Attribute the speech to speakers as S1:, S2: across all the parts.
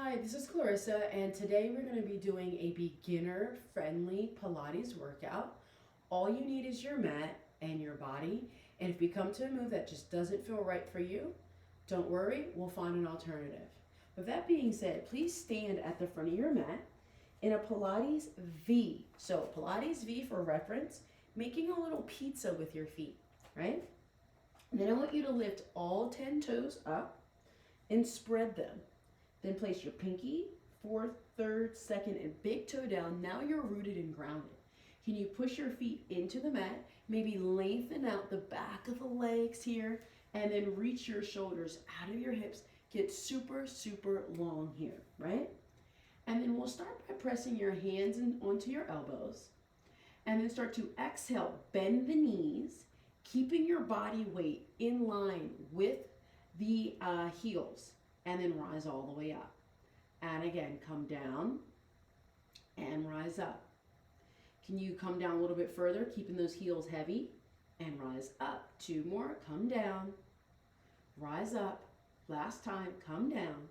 S1: Hi, this is Clarissa, and today we're going to be doing a beginner-friendly Pilates workout. All you need is your mat and your body, and if you come to a move that just doesn't feel right for you, don't worry, we'll find an alternative. With that being said, please stand at the front of your mat in a Pilates V. So Pilates V for reference, making a little pizza with your feet, right? And then I want you to lift all 10 toes up and spread them. Then place your pinky, fourth, third, second, and big toe down. Now you're rooted and grounded. Can you push your feet into the mat? Maybe lengthen out the back of the legs here, and then reach your shoulders out of your hips. Get super, super long here, right? And then we'll start by pressing your hands onto your elbows. And then start to exhale, bend the knees, keeping your body weight in line with the heels. And then rise all the way up. And again, come down and rise up. Can you come down a little bit further, keeping those heels heavy, and rise up? 2 more, come down, rise up. Last time, come down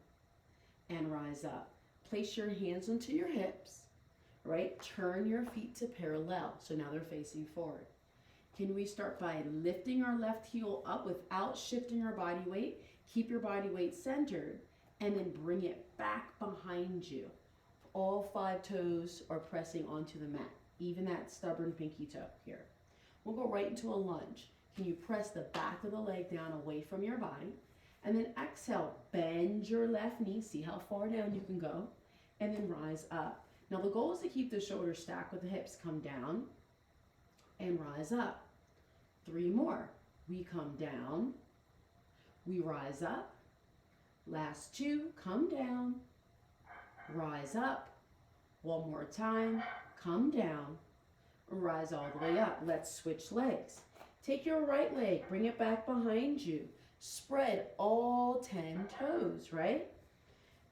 S1: and rise up. Place your hands onto your hips, right? Turn your feet to parallel, so now they're facing forward. Can we start by lifting our left heel up without shifting our body weight? Keep your body weight centered, and then bring it back behind you. All 5 toes are pressing onto the mat, even that stubborn pinky toe here. We'll go right into a lunge. Can you press the back of the leg down away from your body? And then exhale, bend your left knee, see how far down you can go, and then rise up. Now the goal is to keep the shoulders stacked with the hips. Come down and rise up. 3 more. We come down, we rise up. Last 2, come down, rise up. 1 more time, come down, rise all the way up. Let's switch legs. Take your right leg, bring it back behind you. Spread all 10 toes, right?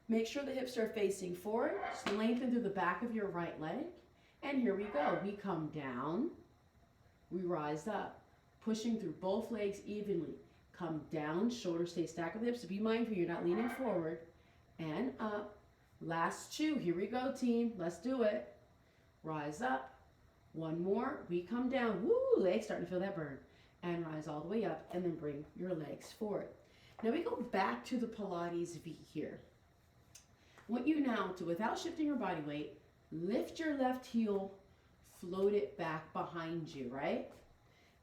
S1: Make sure the hips are facing forward. Just lengthen through the back of your right leg. And here we go. We come down, we rise up, pushing through both legs evenly. Come down, shoulders stay stacked with hips. So be mindful you're not leaning forward. And up. Last 2. Here we go, team. Let's do it. Rise up. 1 more. We come down. Woo! Legs starting to feel that burn. And rise all the way up. And then bring your legs forward. Now we go back to the Pilates V here. I want you now to, without shifting your body weight, lift your left heel, float it back behind you, right?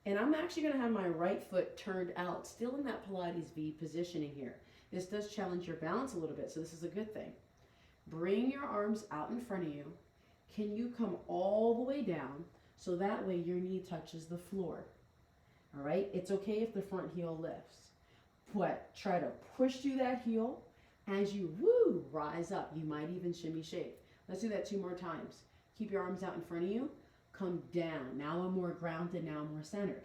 S1: And I'm actually going to have my right foot turned out, still in that Pilates V positioning here. This does challenge your balance a little bit, so this is a good thing. Bring your arms out in front of you. Can you come all the way down so that way your knee touches the floor? All right? It's okay if the front heel lifts. But try to push through that heel as you, rise up. You might even shimmy shake. Let's do that 2 more times. Keep your arms out in front of you. Come down. Now I'm more grounded, now I'm more centered.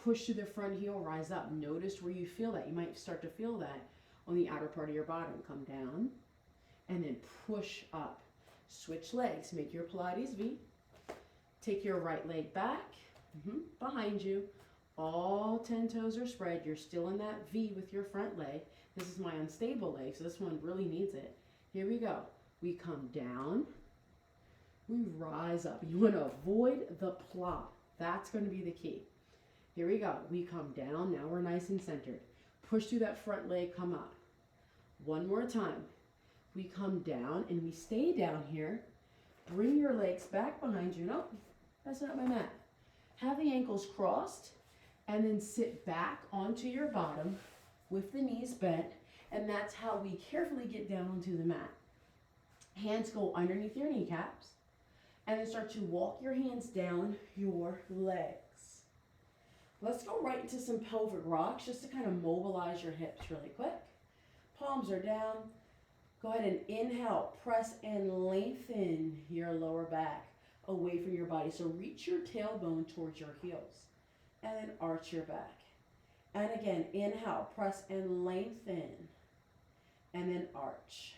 S1: Push to the front heel, rise up. Notice where you feel that. You might start to feel that on the outer part of your bottom. Come down and then push up. Switch legs. Make your Pilates V. Take your right leg back, behind you. All 10 toes are spread. You're still in that V with your front leg. This is my unstable leg, so this one really needs it. Here we go. We come down. We rise up. You want to avoid the plop. That's going to be the key. Here we go. We come down. Now we're nice and centered. Push through that front leg. Come up. 1 more time. We come down and we stay down here. Bring your legs back behind you. Nope, that's not my mat. Have the ankles crossed and then sit back onto your bottom with the knees bent. And that's how we carefully get down onto the mat. Hands go underneath your kneecaps. And then start to walk your hands down your legs. Let's go right into some pelvic rocks just to kind of mobilize your hips really quick. Palms are down. Go ahead and inhale, press and lengthen your lower back away from your body. So reach your tailbone towards your heels and then arch your back. And again, inhale, press and lengthen and then arch.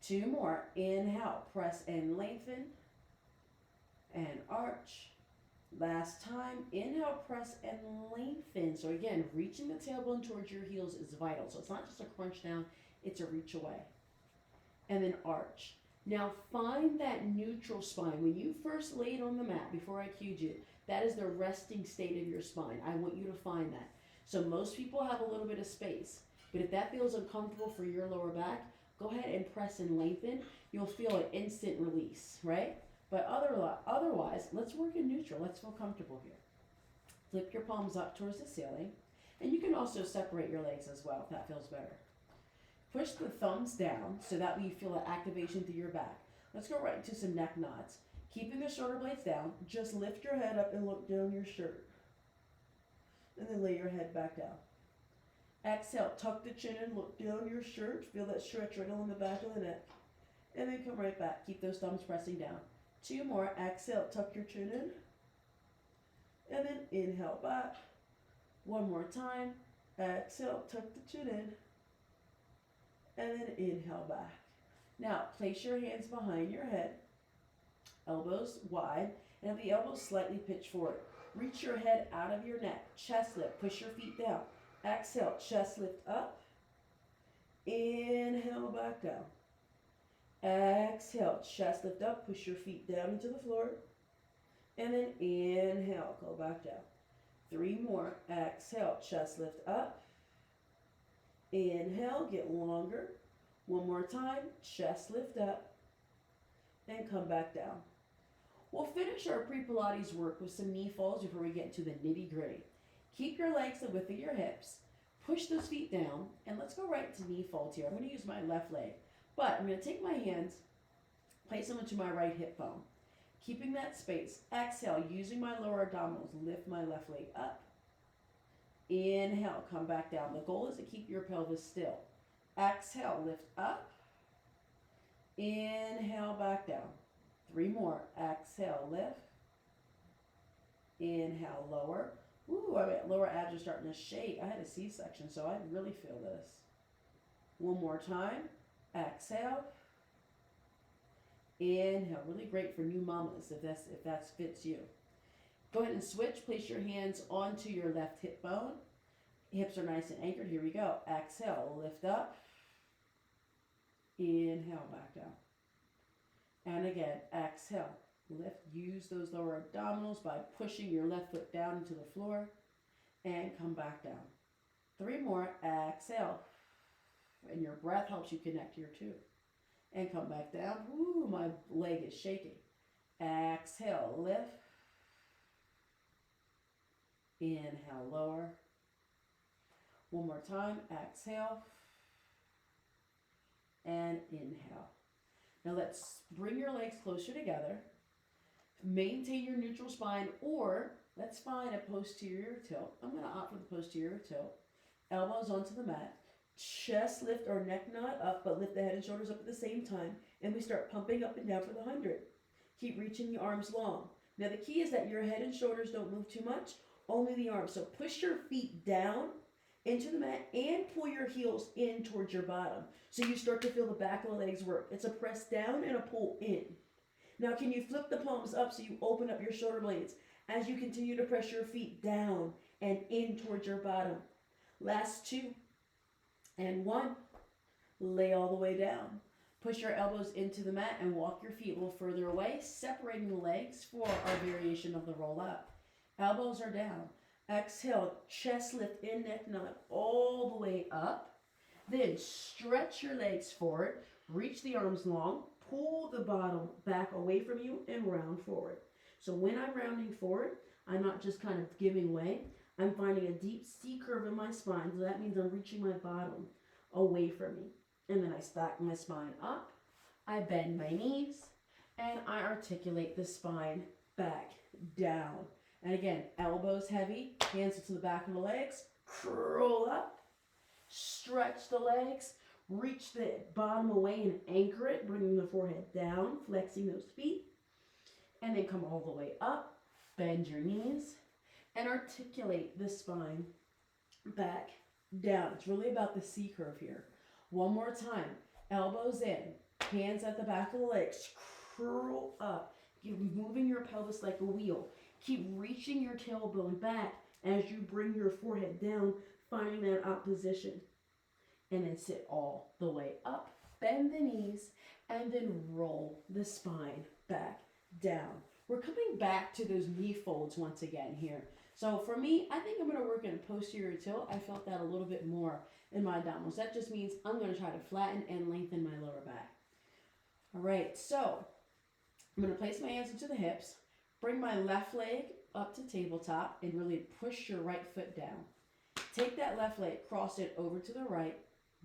S1: 2 more. Inhale, press and lengthen and arch. Last time, inhale, press and lengthen. So again, reaching the tailbone towards your heels is vital. So it's not just a crunch down, it's a reach away. and then arch. Now find that neutral spine. When you first laid on the mat, before I cued you, that is the resting state of your spine. I want you to find that. So most people have a little bit of space, but if that feels uncomfortable for your lower back, go ahead and press and lengthen. You'll feel an instant release, right? But otherwise, let's work in neutral. Let's feel comfortable here. Flip your palms up towards the ceiling, and you can also separate your legs as well if that feels better. Push the thumbs down so that way you feel an activation through your back. Let's go right into some neck knots. Keeping the shoulder blades down, just lift your head up and look down your shirt. And then lay your head back down. Exhale, tuck the chin and look down your shirt. Feel that stretch right along the back of the neck. And then come right back. Keep those thumbs pressing down. 2 more. Exhale, tuck your chin in. And then inhale back. 1 more time. Exhale, tuck the chin in. And then inhale back. Now, place your hands behind your head. Elbows wide. And have the elbows slightly pitched forward. Reach your head out of your neck. Chest lift. Push your feet down. Exhale, chest lift up. Inhale, back down. Exhale, chest lift up. Push your feet down into the floor. And then inhale, go back down. 3 more. Exhale, chest lift up. Inhale, get longer. 1 more time, chest lift up. And come back down. We'll finish our pre-Pilates work with some knee falls before we get into the nitty-gritty. Keep your legs the width of your hips. Push those feet down, and let's go right to knee folds here. I'm going to use my left leg, but I'm going to take my hands, place them into my right hip bone. Keeping that space. Exhale, using my lower abdominals, lift my left leg up. Inhale, come back down. The goal is to keep your pelvis still. Exhale, lift up. Inhale, back down. 3 more. Exhale, lift. Inhale, lower. Ooh, my lower abs are starting to shake. I had a C-section, so I really feel this. 1 more time. Exhale. Inhale. Really great for new mamas if that fits you. Go ahead and switch. Place your hands onto your left hip bone. Hips are nice and anchored. Here we go. Exhale. Lift up. Inhale. Back down. And again, exhale. Lift. Use those lower abdominals by pushing your left foot down into the floor. And come back down. 3 more. Exhale. And your breath helps you connect here too. And come back down. Ooh, my leg is shaking. Exhale. Lift. Inhale, lower. 1 more time. Exhale. And inhale. Now let's bring your legs closer together. Maintain your neutral spine, or let's find a posterior tilt. I'm going to opt for the posterior tilt. Elbows onto the mat. Chest lift or neck knot up, but lift the head and shoulders up at the same time. And we start pumping up and down for the 100. Keep reaching the arms long. Now the key is that your head and shoulders don't move too much, only the arms. So push your feet down into the mat and pull your heels in towards your bottom. So you start to feel the back of the legs work. It's a press down and a pull in. Now can you flip the palms up so you open up your shoulder blades as you continue to press your feet down and in towards your bottom. Last 2 and 1. Lay all the way down. Push your elbows into the mat and walk your feet a little further away, separating the legs for our variation of the roll up. Elbows are down. Exhale, chest lift in, neck knot all the way up. Then stretch your legs forward, reach the arms long, pull the bottom back away from you and round forward. So when I'm rounding forward, I'm not just kind of giving way. I'm finding a deep C curve in my spine. So that means I'm reaching my bottom away from me. And then I stack my spine up. I bend my knees and I articulate the spine back down. And again, elbows heavy, hands to the back of the legs, curl up, stretch the legs, reach the bottom away and anchor it, bringing the forehead down, flexing those feet, and then come all the way up, bend your knees, and articulate the spine back down. It's really about the C curve here. 1 more time, elbows in, hands at the back of the legs, curl up. You're moving your pelvis like a wheel. Keep reaching your tailbone back as you bring your forehead down, finding that opposition. And then sit all the way up, bend the knees, and then roll the spine back down. We're coming back to those knee folds once again here. So for me, I think I'm going to work in a posterior tilt. I felt that a little bit more in my abdominals. That just means I'm going to try to flatten and lengthen my lower back. All right, so I'm going to place my hands into the hips, bring my left leg up to tabletop, and really push your right foot down. Take that left leg, cross it over to the right,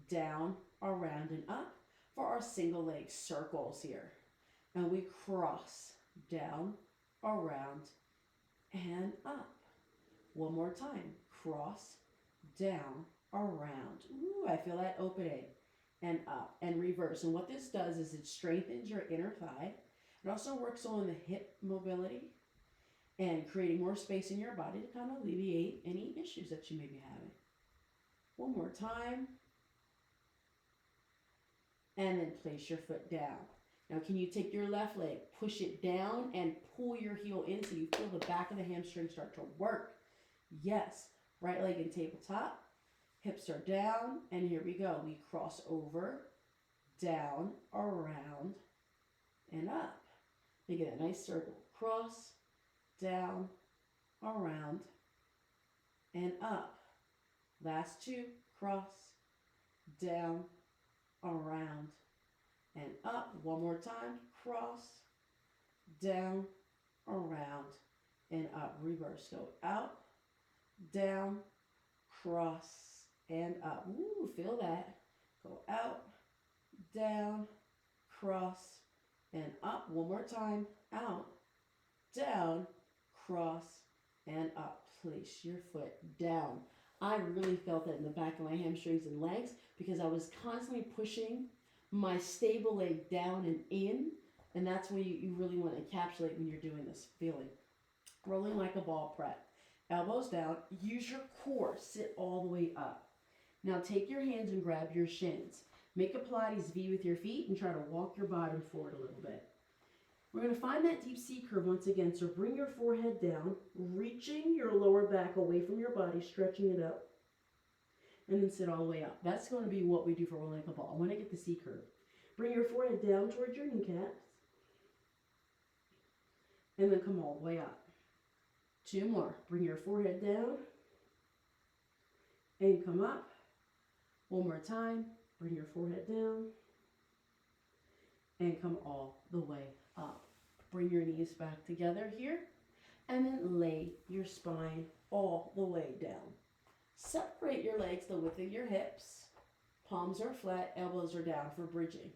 S1: down, around, and up for our single leg circles here. And we cross down, around, and up. One more time. Cross, down, around. Ooh, I feel that opening. And up and reverse. And what this does is it strengthens your inner thigh. It also works on the hip mobility and creating more space in your body to kind of alleviate any issues that you may be having. One more time. And then place your foot down. Now, can you take your left leg, push it down, and pull your heel in so you feel the back of the hamstring start to work? Yes. Right leg in tabletop. Hips are down, and here we go. We cross over, down, around, and up. Make it a nice circle. Cross, down, around, and up. Last two. Cross, down, around, and up. One more time. Cross, down, around, and up. Reverse. Go out, down, cross, and up. Ooh, feel that. Go out, down, cross, and up. One more time. Out, down, cross, and up. Place your foot down. I really felt that in the back of my hamstrings and legs because I was constantly pushing my stable leg down and in, and that's when you really want to encapsulate when you're doing this feeling. Rolling like a ball prep. Elbows down. Use your core. Sit all the way up. Now take your hands and grab your shins. Make a Pilates V with your feet and try to walk your bottom forward a little bit. We're going to find that deep C curve once again. So bring your forehead down, reaching your lower back away from your body, stretching it up, and then sit all the way up. That's going to be what we do for rolling like a ball. I want to get the C curve. Bring your forehead down towards your kneecaps, and then come all the way up. Two more. Bring your forehead down, and come up. One more time. Bring your forehead down, and come all the way up. Bring your knees back together here, and then lay your spine all the way down. Separate your legs the width of your hips. Palms are flat, elbows are down for bridging.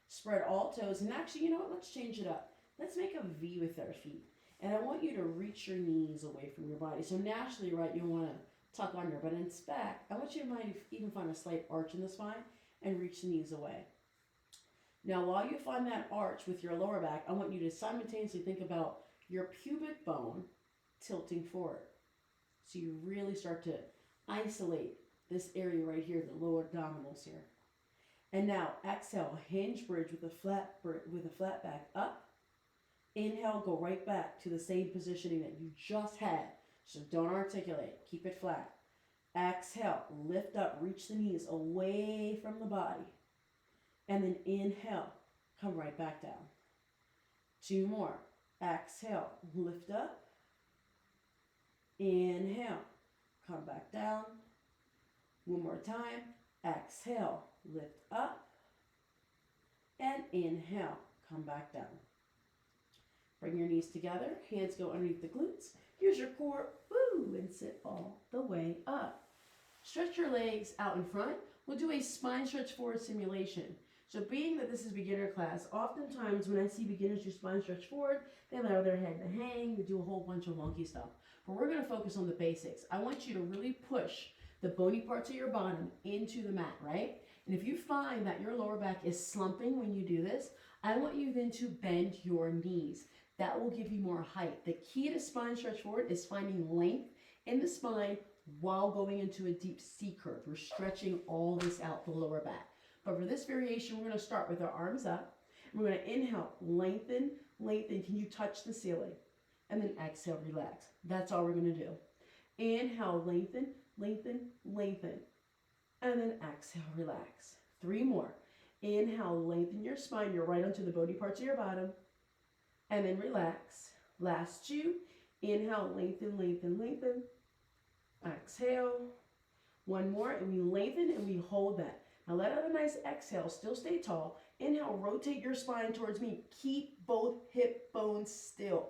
S1: Spread all toes, and actually, you know what? Let's change it up. Let's make a V with our feet. And I want you to reach your knees away from your body. So naturally, right, you want to tuck under, but in its back, I want you to even find a slight arch in the spine and reach the knees away. Now, while you find that arch with your lower back, I want you to simultaneously think about your pubic bone tilting forward. So you really start to isolate this area right here, the lower abdominals here. And now exhale, hinge bridge with a flat back up. Inhale, go right back to the same positioning that you just had. So don't articulate, keep it flat. Exhale, lift up, reach the knees away from the body. And then inhale, come right back down. Two more. Exhale, lift up. Inhale, come back down. One more time. Exhale, lift up. And inhale, come back down. Bring your knees together. Hands go underneath the glutes. Use your core. Woo, and sit all the way up. Stretch your legs out in front. We'll do a spine stretch forward simulation. So being that this is beginner class, oftentimes when I see beginners do spine stretch forward, they allow their head to hang, they do a whole bunch of wonky stuff. But we're going to focus on the basics. I want you to really push the bony parts of your bottom into the mat, right? And if you find that your lower back is slumping when you do this, I want you then to bend your knees. That will give you more height. The key to spine stretch forward is finding length in the spine while going into a deep C curve. We're stretching all this out the lower back. But for this variation, we're going to start with our arms up. We're going to inhale, lengthen, lengthen. Can you touch the ceiling? And then exhale, relax. That's all we're going to do. Inhale, lengthen, lengthen, lengthen. And then exhale, relax. Three more. Inhale, lengthen your spine. You're right onto the bony parts of your bottom. And then relax. Last two. Inhale, lengthen, lengthen, lengthen. Exhale. One more, and we lengthen and we hold that. Now let out a nice exhale. Still stay tall. Inhale, rotate your spine towards me. Keep both hip bones still.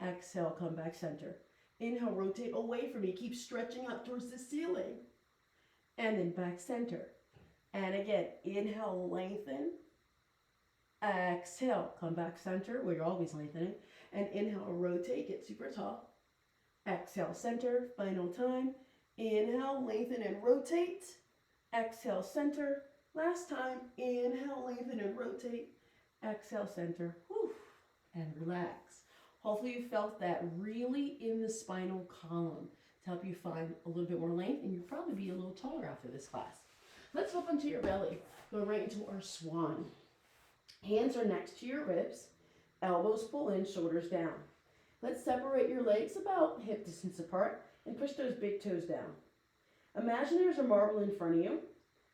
S1: Exhale, come back center. Inhale, rotate away from me. Keep stretching out towards the ceiling. And then back center. And again, inhale, lengthen. Exhale, come back center, where you're always lengthening. And inhale, rotate, get super tall. Exhale, center, final time. Inhale, lengthen and rotate. Exhale, center. Last time, inhale, lengthen and rotate. Exhale, center. Whew. And relax. Hopefully you felt that really in the spinal column to help you find a little bit more length, and you'll probably be a little taller after this class. Let's hop onto your belly. Go right into our swan. Hands are next to your ribs. Elbows pull in, shoulders down. Let's separate your legs about hip distance apart and push those big toes down. Imagine there's a marble in front of you,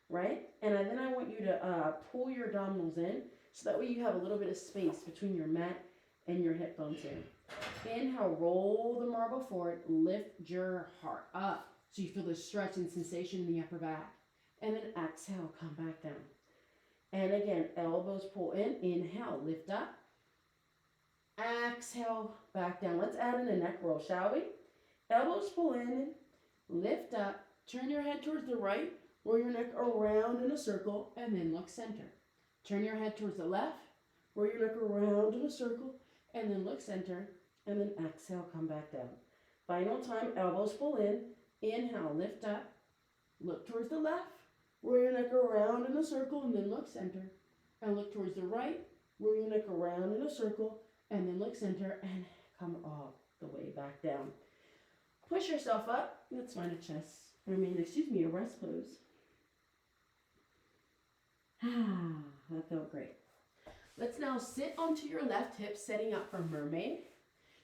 S1: right? And then I want you to pull your abdominals in so that way you have a little bit of space between your mat and your hip bones here. Inhale, roll the marble forward, lift your heart up so you feel the stretch and sensation in the upper back. And then exhale, come back down. And again, elbows pull in, inhale, lift up. Exhale, back down. Let's add in a neck roll, shall we? Elbows pull in, lift up, turn your head towards the right, roll your neck around in a circle, and then look center. Turn your head towards the left, roll your neck around in a circle, and then look center, and then exhale, come back down. Final time, elbows pull in, inhale, lift up, look towards the left, roll your neck around in a circle, and then look center, and look towards the right, roll your neck around in a circle, and then look center, and come all the way back down. Push yourself up. Let's find a a rest pose. That felt great. Let's now sit onto your left hip, setting up for mermaid.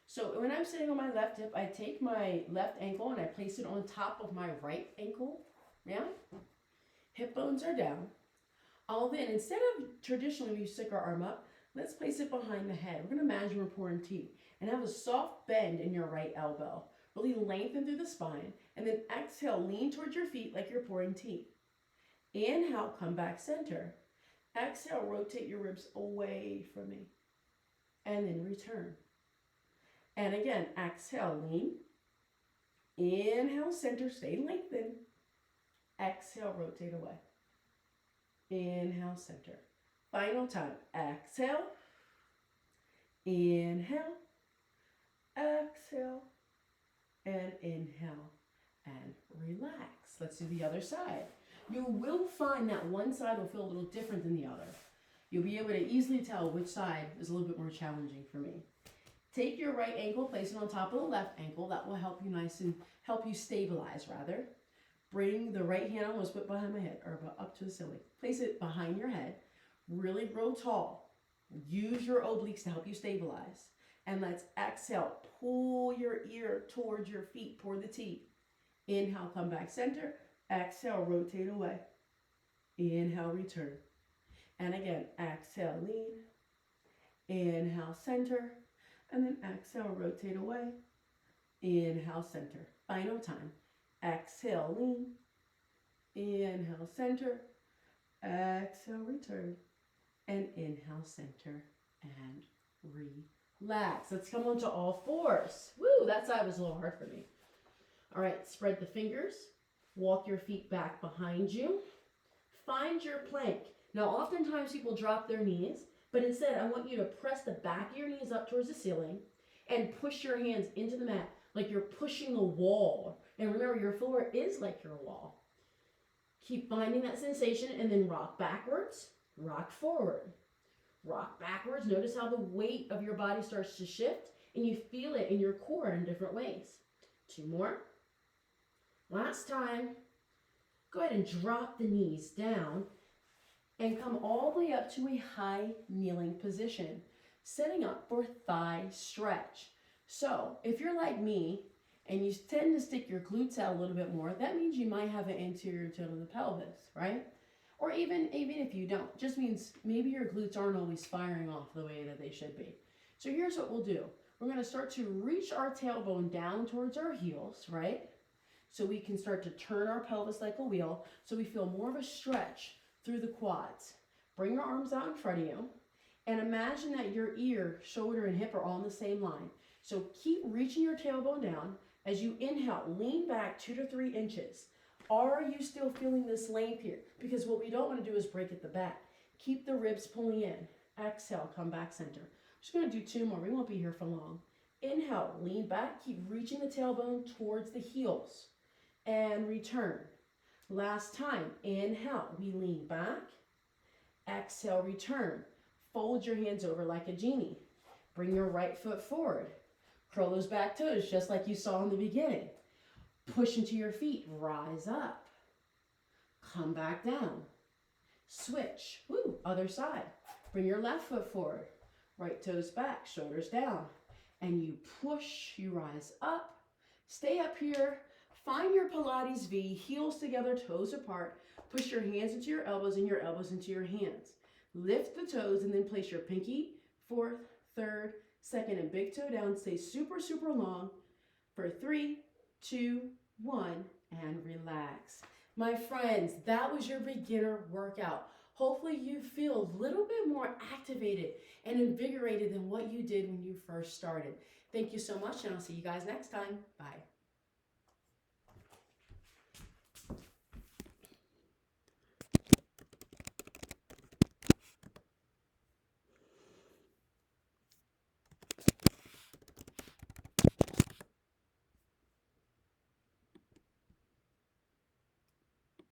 S1: So when I'm sitting on my left hip, I take my left ankle and I place it on top of my right ankle. Yeah? Hip bones are down. I'll then, instead of traditionally we stick our arm up, let's place it behind the head. We're going to imagine we're pouring tea and have a soft bend in your right elbow. Really lengthen through the spine, and then exhale, lean towards your feet like you're pouring tea. Inhale, come back center. Exhale, rotate your ribs away from me, and then return. And again, exhale, lean. Inhale, center, stay lengthened. Exhale, rotate away. Inhale, center. Final time, exhale. Inhale, exhale. And inhale and relax. Let's do the other side. You will find that one side will feel a little different than the other. You'll be able to easily tell which side is a little bit more challenging for me. Take your right ankle, place it on top of the left ankle. That will help you help you stabilize rather. Bring the right hand, almost put behind my head or up to the ceiling. Place it behind your head. Really grow tall. Use your obliques to help you stabilize. And let's exhale. Pull your ear towards your feet. Pour the tea. Inhale, come back center. Exhale, rotate away. Inhale, return. And again, exhale, lean. Inhale, center. And then exhale, rotate away. Inhale, center. Final time. Exhale, lean. Inhale, center. Exhale, return. And inhale, center. And relax. Let's come onto all fours. Woo, that side was a little hard for me. All right, spread the fingers. Walk your feet back behind you. Find your plank. Now, oftentimes people drop their knees, but instead I want you to press the back of your knees up towards the ceiling and push your hands into the mat like you're pushing a wall. And remember, your floor is like your wall. Keep finding that sensation and then rock backwards, rock forward. Rock backwards. Notice how the weight of your body starts to shift and you feel it in your core in different ways. 2 more. Last time. Go ahead and drop the knees down and come all the way up to a high kneeling position, setting up for thigh stretch. So if you're like me and you tend to stick your glutes out a little bit more, that means you might have an anterior tilt of the pelvis, right? Or even if you don't, just means maybe your glutes aren't always firing off the way that they should be. So here's what we'll do. We're going to start to reach our tailbone down towards our heels, right? So we can start to turn our pelvis like a wheel, so we feel more of a stretch through the quads. Bring your arms out in front of you, and imagine that your ear, shoulder, and hip are all in the same line. So keep reaching your tailbone down. As you inhale, lean back 2 to 3 inches. Are you still feeling this length here? Because what we don't want to do is break at the back. Keep the ribs pulling in. Exhale, come back center. I'm just going to do 2 more. We won't be here for long. Inhale, lean back. Keep reaching the tailbone towards the heels. And return. Last time, inhale, we lean back. Exhale, return. Fold your hands over like a genie. Bring your right foot forward. Curl those back toes just like you saw in the beginning. Push into your feet, rise up. Come back down. Switch, woo, other side. Bring your left foot forward. Right toes back, shoulders down. And you push, you rise up. Stay up here. Find your Pilates V, heels together, toes apart. Push your hands into your elbows and your elbows into your hands. Lift the toes and then place your pinky, fourth, third, second, and big toe down. Stay super, super long for 3, 2, 1, and relax. My friends, that was your beginner workout. Hopefully you feel a little bit more activated and invigorated than what you did when you first started. Thank you so much, and I'll see you guys next time. Bye.